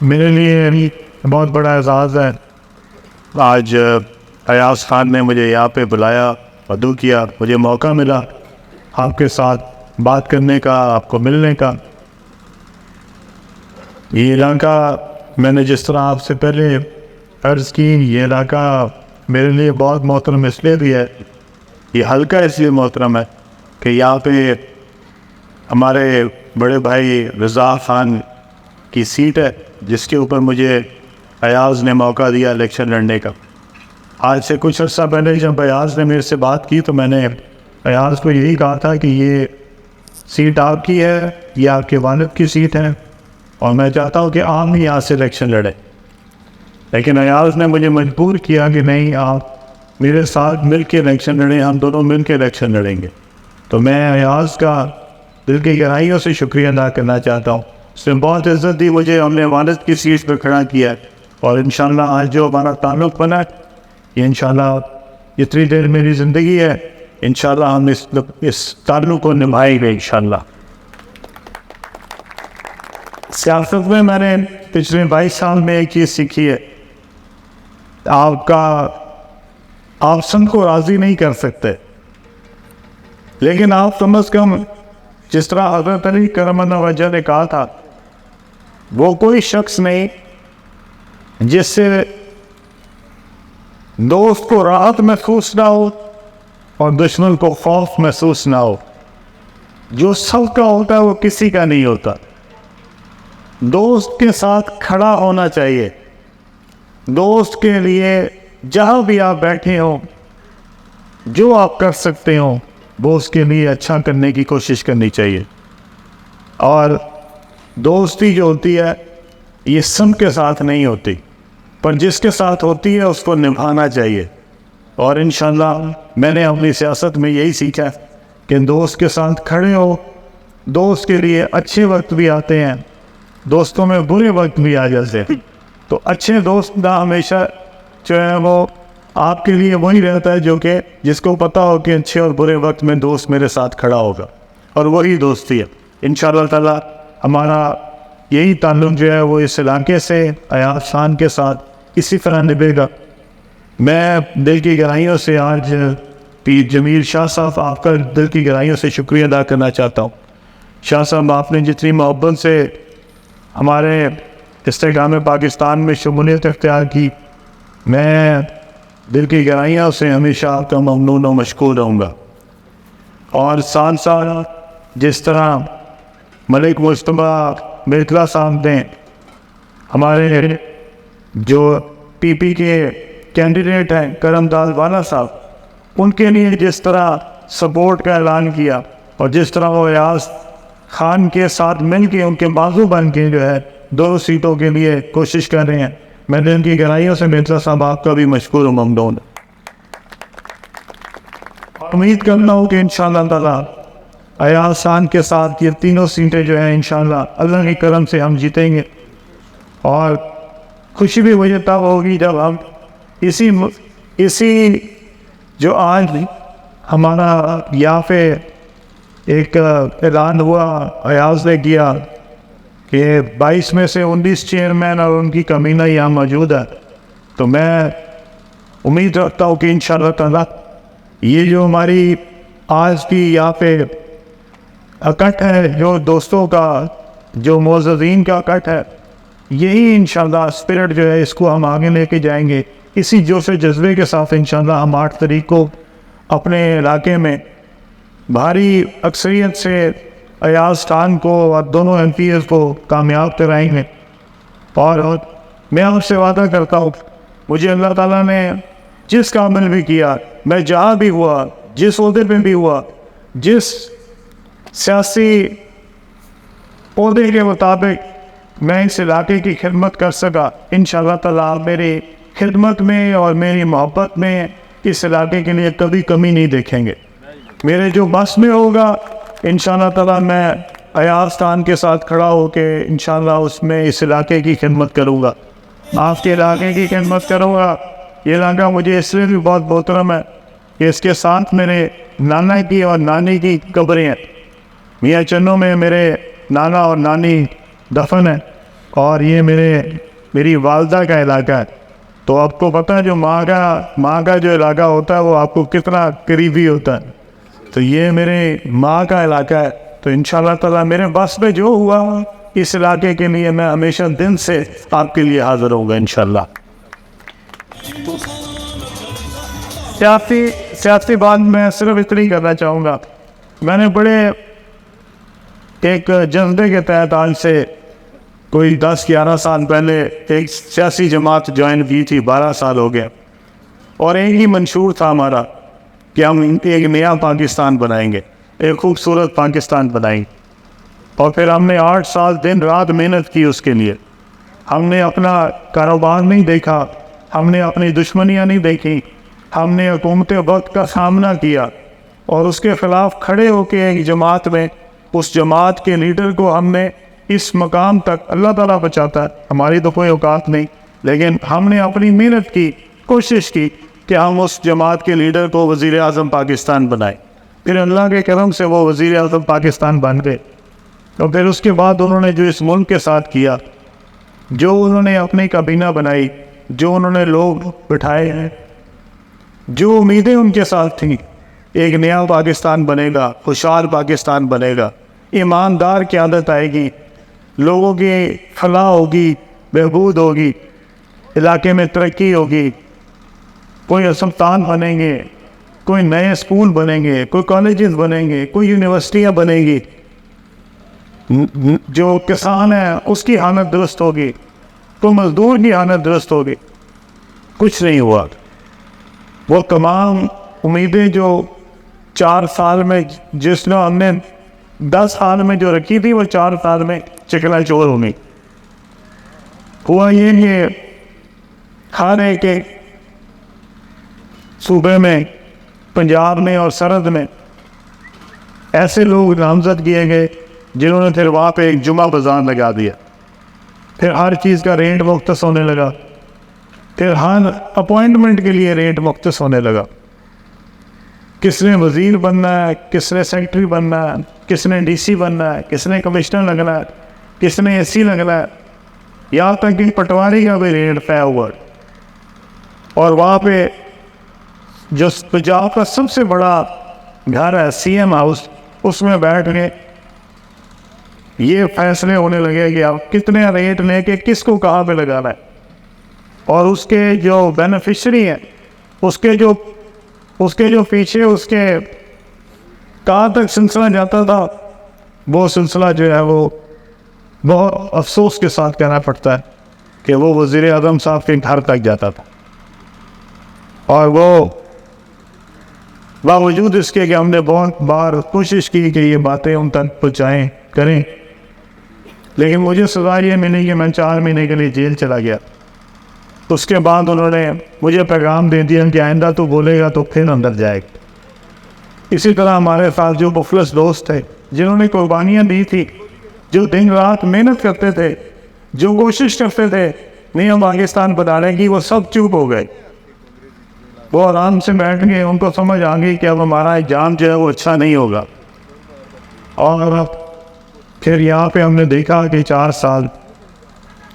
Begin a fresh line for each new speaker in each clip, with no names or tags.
میرے لیے بہت بڑا اعزاز ہے آج ایاز خان نے مجھے یہاں پہ بلایا، مدعو کیا، مجھے موقع ملا آپ کے ساتھ بات کرنے کا، آپ کو ملنے کا۔ یہ علاقہ میں نے جس طرح آپ سے پہلے عرض کی، یہ علاقہ میرے لیے بہت محترم اس لیے بھی ہے، یہ حلقہ اس لیے محترم ہے کہ یہاں پہ ہمارے بڑے بھائی رضا خان کی سیٹ ہے، جس کے اوپر مجھے ایاز نے موقع دیا الیکشن لڑنے کا۔ آج سے کچھ عرصہ پہلے جب ایاز نے میرے سے بات کی تو میں نے ایاز کو یہی کہا تھا کہ یہ سیٹ آپ کی ہے، یہ آپ کے والد کی سیٹ ہے اور میں چاہتا ہوں کہ آپ ہی یہاں سے الیکشن لڑیں۔ لیکن ایاز نے مجھے مجبور کیا کہ نہیں، آپ میرے ساتھ مل کے الیکشن لڑیں، ہم دونوں مل کے الیکشن لڑیں گے۔ تو میں ایاز کا دل کی گہرائیوں سے شکریہ ادا کرنا چاہتا ہوں، اس نے بہت عزت دی مجھے، ہم نے والد کی سیٹ پہ کھڑا کیا ہے اور انشاءاللہ آج جو ہمارا تعلق بنا ہے یہ انشاءاللہ جتنی دیر میری زندگی ہے انشاءاللہ ہم اس تعلق کو نبھائیں گے انشاءاللہ۔ سیاست میں نے پچھلے 22 سال میں ایک چیز سیکھی ہے، آپ سب کو راضی نہیں کر سکتے، لیکن آپ کم از کم جس طرح حضرت علی کرم اللہ وجہ نے کہا تھا، وہ کوئی شخص نہیں جس سے دوست کو راحت محسوس نہ ہو اور دشمن کو خوف محسوس نہ ہو۔ جو سب کا ہوتا ہے وہ کسی کا نہیں ہوتا۔ دوست کے ساتھ کھڑا ہونا چاہیے، دوست کے لیے جہاں بھی آپ بیٹھے ہوں، جو آپ کر سکتے ہوں وہ اس کے لیے اچھا کرنے کی کوشش کرنی چاہیے۔ اور دوستی جو ہوتی ہے یہ سب کے ساتھ نہیں ہوتی، پر جس کے ساتھ ہوتی ہے اس کو نبھانا چاہیے۔ اور انشاءاللہ میں نے اپنی سیاست میں یہی سیکھا کہ دوست کے ساتھ کھڑے ہو، دوست کے لیے اچھے وقت بھی آتے ہیں، دوستوں میں برے وقت بھی آ جاتے ہیں، تو اچھے دوست نہ ہمیشہ جو ہے وہ آپ کے لیے وہی رہتا ہے جو کہ جس کو پتہ ہو کہ اچھے اور برے وقت میں دوست میرے ساتھ کھڑا ہوگا، اور وہی دوستی ہے۔ انشاءاللہ تعالی ہمارا یہی تعلق جو ہے وہ اس علاقے سے ایاز خان کے ساتھ اسی طرح نبھے گا۔ میں دل کی گہرائیوں سے آج پیر جمیل شاہ صاحب آپ کا دل کی گہرائیوں سے شکریہ ادا کرنا چاہتا ہوں۔ شاہ صاحب، آپ نے جتنی محبت سے ہمارے استحکام پاکستان میں شمولیت اختیار کی، میں دل کی گہرائیوں سے ہمیشہ آپ کا ممنون و مشکور رہوں گا۔ اور ساتھ ساتھ جس طرح ملک مجتبیٰ مرتضیٰ صاحب نے ہمارے جو پی پی کے کینڈیڈیٹ ہیں کرم داس والا صاحب، ان کے لیے جس طرح سپورٹ کا اعلان کیا اور جس طرح وہ ایاز خان کے ساتھ مل کے ان کے بازو بن کے جو ہے 2 سیٹوں کے لیے کوشش کر رہے ہیں، میں دل کی گہرائیوں سے مرتضیٰ صاحب آپ کا بھی مشکور و ممنون۔ امید کرتا ہوں کہ انشاءاللہ تعالی ایاز خان کے ساتھ یہ تینوں سیٹیں جو ہیں انشاءاللہ اللہ کے کرم سے ہم جیتیں گے۔ اور خوشی بھی مجھے تب ہوگی جب ہم اسی جو آج ہمارا یہاں پہ ایک اعلان ہوا، ایاز نے کیا کہ 22 میں سے 19 چیئرمین اور ان کی کمینہ یہاں موجود ہے، تو میں امید رکھتا ہوں کہ انشاءاللہ تعالی یہ جو ہماری آج کی یہاں پہ اکٹھ ہے، جو دوستوں کا، جو معززین کا اکٹھ ہے، یہی انشاءاللہ اسپرٹ جو ہے اس کو ہم آگے لے کے جائیں گے۔ اسی جوش و جذبے کے ساتھ انشاءاللہ ہم 8 تاریخ کو اپنے علاقے میں بھاری اکثریت سے ایاز خان کو اور دونوں ایم پی ایز کو کامیاب کرائیں گے۔ اور میں آپ سے وعدہ کرتا ہوں، مجھے اللہ تعالیٰ نے جس کامل بھی کیا، میں جہاں بھی ہوا، جس عہدے پہ بھی ہوا، جس سیاسی عہدے کے مطابق میں اس علاقے کی خدمت کر سکا، انشاءاللہ تعالیٰ آپ میری خدمت میں اور میری محبت میں اس علاقے کے لیے کبھی کمی نہیں دیکھیں گے۔ میرے جو بس میں ہوگا انشاءاللہ تعالیٰ میں ایاز خان کے ساتھ کھڑا ہو کے انشاءاللہ اس میں اس علاقے کی خدمت کروں گا، آپ کے علاقے کی خدمت کروں گا۔ یہ علاقہ مجھے اس لیے بھی بہت محترم ہے کہ اس کے ساتھ میرے نانا کی اور نانی کی قبریں ہیں۔ میاں چنوں میں میرے نانا اور نانی دفن ہیں، اور یہ میری والدہ کا علاقہ ہے. تو آپ کو پتہ ہے جو ماں کا جو علاقہ ہوتا ہے وہ آپ کو کتنا قریبی ہوتا ہے. تو یہ میرے ماں کا علاقہ ہے. تو انشاءاللہ تعالیٰ میرے بس میں جو ہوا اس علاقے کے لیے میں ہمیشہ دن سے آپ کے لیے حاضر ہوں گا انشاءاللہ. سیاسی بات میں صرف اتنی کرنا چاہوں گا. میں نے بڑے ایک جذبے کے تحت آج سے کوئی 10-11 سال پہلے ایک سیاسی جماعت جوائن کی تھی. 12 سال ہو گیا. اور ایک ہی منشور تھا ہمارا کہ ہم ایک نیا پاکستان بنائیں گے, ایک خوبصورت پاکستان بنائیں گے. اور پھر ہم نے 8 سال دن رات محنت کی اس کے لیے. ہم نے اپنا کاروبار نہیں دیکھا, ہم نے اپنی دشمنیاں نہیں دیکھی, ہم نے حکومت وقت کا سامنا کیا اور اس کے خلاف کھڑے ہو کے ایک جماعت میں اس جماعت کے لیڈر کو ہم نے اس مقام تک, اللہ تعالیٰ بچاتا ہے, ہماری تو کوئی اوقات نہیں, لیکن ہم نے اپنی محنت کی, کوشش کی کہ ہم اس جماعت کے لیڈر کو وزیر اعظم پاکستان بنائیں. پھر اللہ کے کرم سے وہ وزیر اعظم پاکستان بن گئے. اور پھر اس کے بعد انہوں نے جو اس ملک کے ساتھ کیا, جو انہوں نے اپنی کابینہ بنائی, جو انہوں نے لوگ بٹھائے ہیں, جو امیدیں ان کے ساتھ تھیں, ایک نیا پاکستان بنے گا, خوشحال پاکستان بنے گا, ایماندار قیادت آئے گی, لوگوں کی فلاح ہوگی, بہبود ہوگی, علاقے میں ترقی ہوگی, کوئی اسپتال بنیں گے, کوئی نئے اسکول بنیں گے, کوئی کالجز بنیں گے, کوئی یونیورسٹیاں بنیں گی, جو کسان ہے اس کی حالت درست ہوگی, کوئی مزدور کی حالت درست ہوگی. کچھ نہیں ہوا. وہ تمام امیدیں جو 4 سال میں جس نے ہم نے 10 سال میں جو رکھی تھی وہ 4 سال میں چکنا چور ہو گئی. ہوا یہ کہ ہر ایک صوبے میں, پنجاب میں اور سرحد میں ایسے لوگ نامزد کیے گئے جنہوں نے پھر وہاں پہ ایک جمعہ بازار لگا دیا. پھر ہر چیز کا ریٹ مختص ہونے لگا, پھر ہر اپوائنٹمنٹ کے لیے ریٹ مختص ہونے لگا. کس نے وزیر بننا ہے, کس نے سیکرٹری بننا ہے, کس نے ڈی سی بننا ہے, کس نے کمشنر لگنا ہے, کس نے اے سی لگنا ہے, یہاں تک کہ پٹواری کا بھی ریٹ طے ہوا. اور وہاں پہ جو پنجاب کا سب سے بڑا گھر ہے سی ایم ہاؤس, اس میں بیٹھ کے یہ فیصلے ہونے لگے کہ آپ کتنے ریٹ لے کے کس کو کہاں پہ لگانا ہے. اور اس کے جو بینیفیشری ہیں, اس کے جو پیچھے اس کے کہاں تک سلسلہ جاتا تھا, وہ سلسلہ جو ہے وہ بہت افسوس کے ساتھ کہنا پڑتا ہے کہ وہ وزیر اعظم صاحب کے گھر تک جاتا تھا. اور وہ باوجود اس کے کہ ہم نے بہت بار کوشش کی کہ یہ باتیں ان تک پہنچائیں کریں, لیکن مجھے سزا یہ ملی کہ میں 4 مہینے کے لیے جیل چلا گیا. اس کے بعد انہوں نے مجھے پیغام دے دیا کہ آئندہ تو بولے گا تو پھر اندر جائے گا. اسی طرح ہمارے ساتھ جو مفلس دوست تھے, جنہوں نے قربانیاں دی تھی, جو دن رات محنت کرتے تھے, جو کوشش کرتے تھے نیا پاکستان بنانے کی, وہ سب چپ ہو گئے. وہ آرام سے بیٹھ گئے, ان کو سمجھ آ گئی کہ اب ہمارا ایگزام جو ہے وہ اچھا نہیں ہوگا. اور پھر یہاں پہ ہم نے دیکھا کہ 4 سال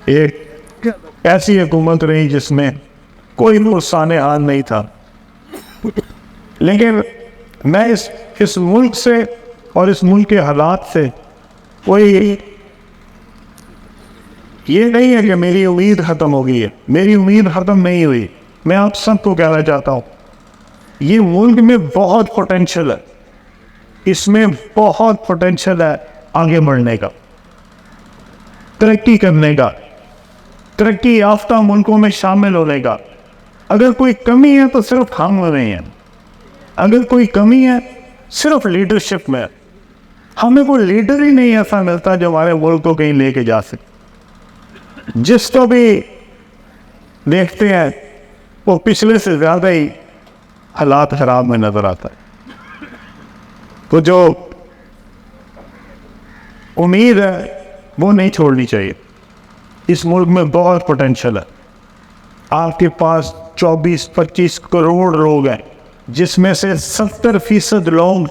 ایک ایسی حکومت رہی جس میں کوئی نقصان حال نہیں تھا. لیکن میں اس ملک سے اور اس ملک کے حالات سے کوئی یہ نہیں ہے کہ میری امید ختم ہو گئی ہے. میری امید ختم نہیں ہوئی. میں آپ سب کو کہنا چاہتا ہوں, یہ ملک میں بہت پوٹینشل ہے, اس میں بہت پوٹینشل ہے آگے بڑھنے کا, ترقی کرنے کا, ترقی یافتہ ملکوں میں شامل ہونے کا. اگر کوئی کمی ہے تو صرف ہم میں ہیں, اگر کوئی کمی ہے صرف لیڈرشپ میں. ہمیں کوئی لیڈر ہی نہیں ایسا ملتا جو ہمارے ملک کو کہیں لے کے جا سکے. جس کو بھی دیکھتے ہیں وہ پچھلے سے زیادہ ہی حالات خراب میں نظر آتا ہے. تو جو امید ہے وہ نہیں چھوڑنی چاہیے. اس ملک میں بہت پوٹینشل ہے. آپ کے پاس 24-25 کروڑ لوگ ہیں, جس میں سے 70% لوگ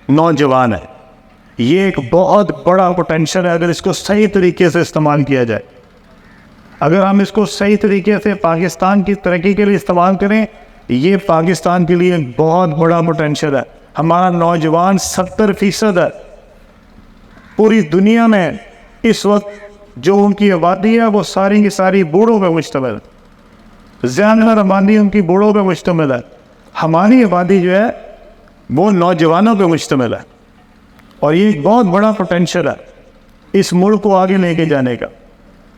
نوجوان ہیں. یہ ایک بہت بڑا پوٹینشل ہے اگر اس کو صحیح طریقے سے استعمال کیا جائے. اگر ہم اس کو صحیح طریقے سے پاکستان کی ترقی کے لیے استعمال کریں، یہ پاکستان کے لیے ایک بہت بڑا پوٹینشیل ہے۔ ہمارا نوجوان 70% ہے پوری دنیا میں اس وقت جو ان کی آبادی ہے وہ ساری کی ساری بوڑھوں پہ مشتمل ہے، زیادہ تر آبادی ان کی بوڑھوں پہ مشتمل ہے۔ ہماری آبادی جو ہے وہ نوجوانوں پہ مشتمل ہے، اور یہ ایک بہت بڑا پوٹینشیل ہے اس ملک کو آگے لے کے جانے کا۔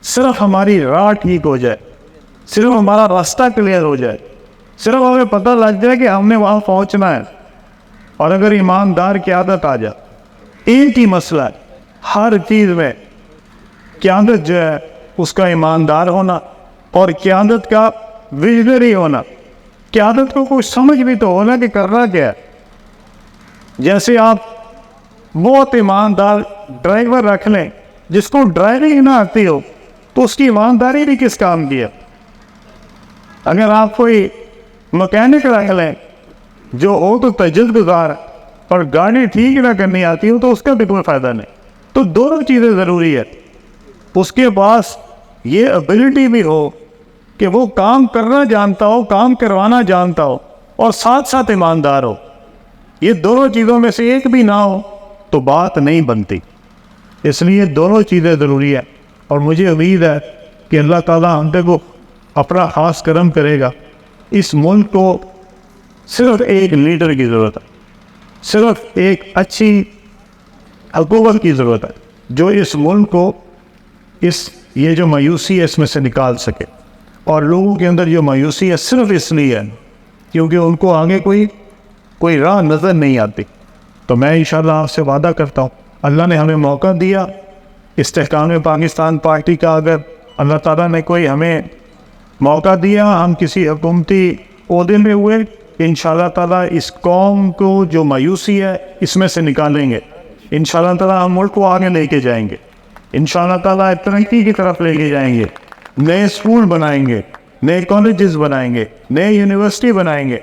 صرف ہماری راہ ٹھیک ہو جائے، صرف ہمارا راستہ کلیئر ہو جائے، صرف ہمیں پتہ لگ جائے کہ ہم نے وہاں پہنچنا ہے، اور اگر ایماندار قیادت آ جائے۔ ایک ہی مسئلہ ہے ہر چیز میں، قیادت جو ہے اس کا ایماندار ہونا اور قیادت کا ویژنری ہونا۔ قیادت کو کچھ سمجھ بھی تو ہونا کہ کرنا کیا ہے۔ جیسے آپ بہت ایماندار ڈرائیور رکھ لیں، جس کو ڈرائیونگ نہ آتی ہو تو اس کی ایمانداری بھی کس کام کی ہے۔ اگر آپ کوئی مکینک رکھ لیں جو ہو تو تجربہ گزار اور گاڑی ٹھیک نہ کرنی آتی ہو تو اس کا بھی کوئی فائدہ نہیں۔ تو دونوں چیزیں ضروری ہے، اس کے پاس یہ ایبلٹی بھی ہو کہ وہ کام کرنا جانتا ہو، کام کروانا جانتا ہو، اور ساتھ ساتھ ایماندار ہو۔ یہ دونوں چیزوں میں سے ایک بھی نہ ہو تو بات نہیں بنتی۔ اس لیے دونوں چیزیں ضروری ہیں، اور مجھے امید ہے کہ اللہ تعالیٰ ہم کو اپنا خاص کرم کرے گا۔ اس ملک کو صرف ایک لیڈر کی ضرورت ہے، صرف ایک اچھی حکومت کی ضرورت ہے جو اس ملک کو یہ جو مایوسی ہے اس میں سے نکال سکے۔ اور لوگوں کے اندر جو مایوسی ہے صرف اس لیے ہے کیونکہ ان کو آگے کوئی راہ نظر نہیں آتی۔ تو میں انشاءاللہ آپ سے وعدہ کرتا ہوں، اللہ نے ہمیں موقع دیا استحکام پاکستان پارٹی کا، اگر اللہ تعالیٰ نے کوئی ہمیں موقع دیا، ہم کسی حکومتی عہدے میں ہوئے، انشاءاللہ تعالیٰ اس قوم کو جو مایوسی ہے اس میں سے نکالیں گے۔ انشاءاللہ تعالیٰ ہم ملک کو آگے لے کے جائیں گے، انشاءاللہ تعالیٰ ترقی کی طرف لے کے جائیں گے، نئے اسکول بنائیں گے، نئے کالجز بنائیں گے، نئے یونیورسٹی بنائیں گے،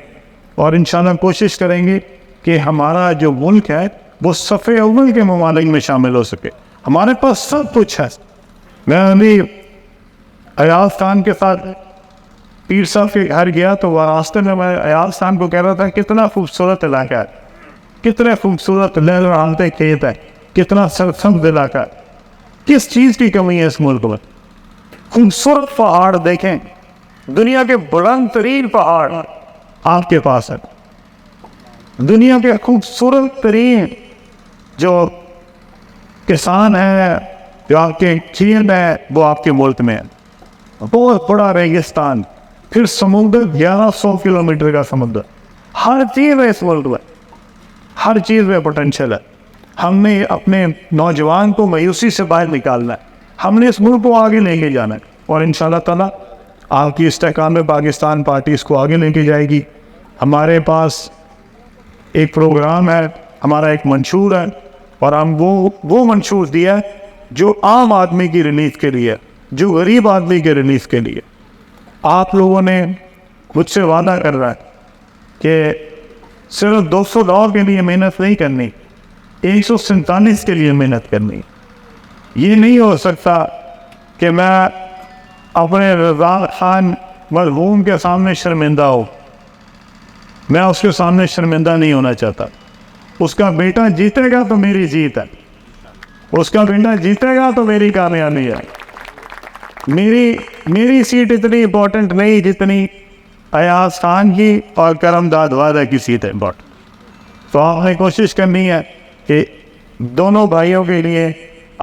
اور انشاءاللہ کوشش کریں گے کہ ہمارا جو ملک ہے وہ صف اول کے ممالک میں شامل ہو سکے۔ ہمارے پاس سب کچھ ہے۔ میں ابھی ایاز خان کے ساتھ پیر صاحب کے گھر گیا تو وہ راستے میں ایاز خان کو کہہ رہا تھا کتنا خوبصورت علاقہ ہے، کتنے خوبصورت لہلہاتے کھیت ہے، کتنا سرسبز علاقہ ہے۔ کس چیز کی کمی ہے اس ملک میں؟ خوبصورت پہاڑ دیکھیں، دنیا کے بلند ترین پہاڑ آپ کے پاس ہے، دنیا کے خوبصورت ترین جو کسان ہیں، جو آپ کے کھیت ہے، وہ آپ کے ملک میں ہے۔ بہت بڑا ریگستان، پھر سمندر 1100 کلومیٹر کا سمندر، ہر چیز ہے اس ملک میں، ہر چیز میں پوٹینشیل ہے۔ ہم نے اپنے نوجوان کو مایوسی سے باہر نکالنا ہے، ہم نے اس ملک کو آگے لے کے جانا ہے، اور انشاءاللہ تعالیٰ آپ کی استحکام پاکستان پارٹی اس کو آگے لے کے جائے گی۔ ہمارے پاس ایک پروگرام ہے، ہمارا ایک منشور ہے، اور ہم وہ منشور دیا ہے جو عام آدمی کی ریلیف کے لیے، جو غریب آدمی کے ریلیف کے لیے۔ آپ لوگوں نے مجھ سے وعدہ کر رہا ہے کہ صرف 209 کے لیے محنت نہیں کرنی، 147 کے لیے محنت کرنی۔ یہ نہیں ہو سکتا کہ میں اپنے رضا خان مرحوم کے سامنے شرمندہ ہوں، میں اس کے سامنے شرمندہ نہیں ہونا چاہتا۔ اس کا بیٹا جیتے گا تو میری جیت ہے، اس کا بیٹا جیتے گا تو میری کامیابی ہے۔ میری سیٹ اتنی امپورٹنٹ نہیں جتنی ایاز خان کی اور کرم داد وعدہ کی سیٹ ہے امپورٹنٹ۔ تو آپ نے کوشش کرنی ہے کہ دونوں بھائیوں کے لیے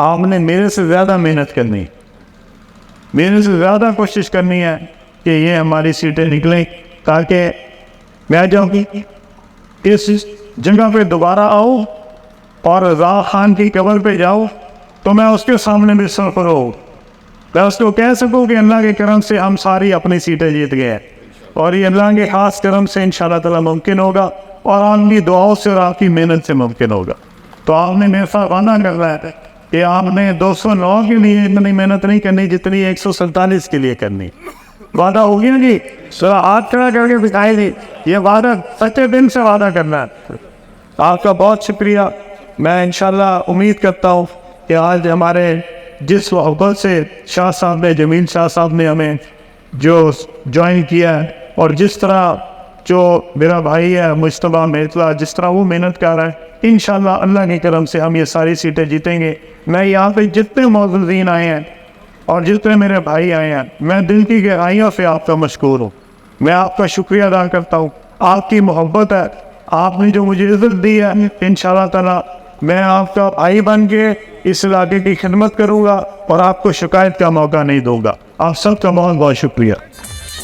آپ نے میرے سے زیادہ محنت کرنی ہے، میرے سے زیادہ کوشش کرنی ہے کہ یہ ہماری سیٹیں نکلیں، تاکہ میں جب اس جگہ پہ دوبارہ آؤں اور رضا خان کی قبر پہ جاؤں تو میں اس کے سامنے بھی سرفر ہوں، میں اس کو کہہ سکوں کہ اللہ کے کرم سے ہم ساری اپنی سیٹیں جیت گئے ہیں، اور یہ اللہ کے خاص کرم سے انشاءاللہ تعالیٰ ممکن ہوگا، اور آپ کی دعاؤں سے اور آپ کی محنت سے ممکن ہوگا۔ تو آپ نے میرے ساتھ وعدہ کر رہا ہے کہ آپ نے 209 کے لیے اتنی محنت نہیں کرنی جتنی 147 کے لیے کرنی۔ وعدہ ہو گیا جی؟ ذرا ہاتھ کھڑا کر کے دکھائی دی، یہ وعدہ سچے دل سے وعدہ کرنا ہے۔ آپ کا بہت شکریہ۔ میں انشاءاللہ امید کرتا ہوں کہ آج ہمارے جس محبت سے شاہ صاحب نے، جمیل شاہ صاحب نے ہمیں جو جوائن کیا ہے، اور جس طرح جو میرا بھائی ہے مجتبیٰ میتلا، جس طرح وہ محنت کر رہا ہے، انشاءاللہ اللہ کے کرم سے ہم یہ ساری سیٹیں جیتیں گے۔ میں یہاں پہ جتنے معززین آئے ہیں اور جتنے میرے بھائی آئے ہیں، میں دل کی گہرائیوں سے آپ کا مشکور ہوں، میں آپ کا شکریہ ادا کرتا ہوں۔ آپ کی محبت ہے، آپ نے جو مجھے عزت دی ہے، انشاءاللہ تعالی میں آپ کا بھائی بن کے اس علاقے کی خدمت کروں گا اور آپ کو شکایت کا موقع نہیں دوں گا۔ آپ سب کا بہت بہت شکریہ۔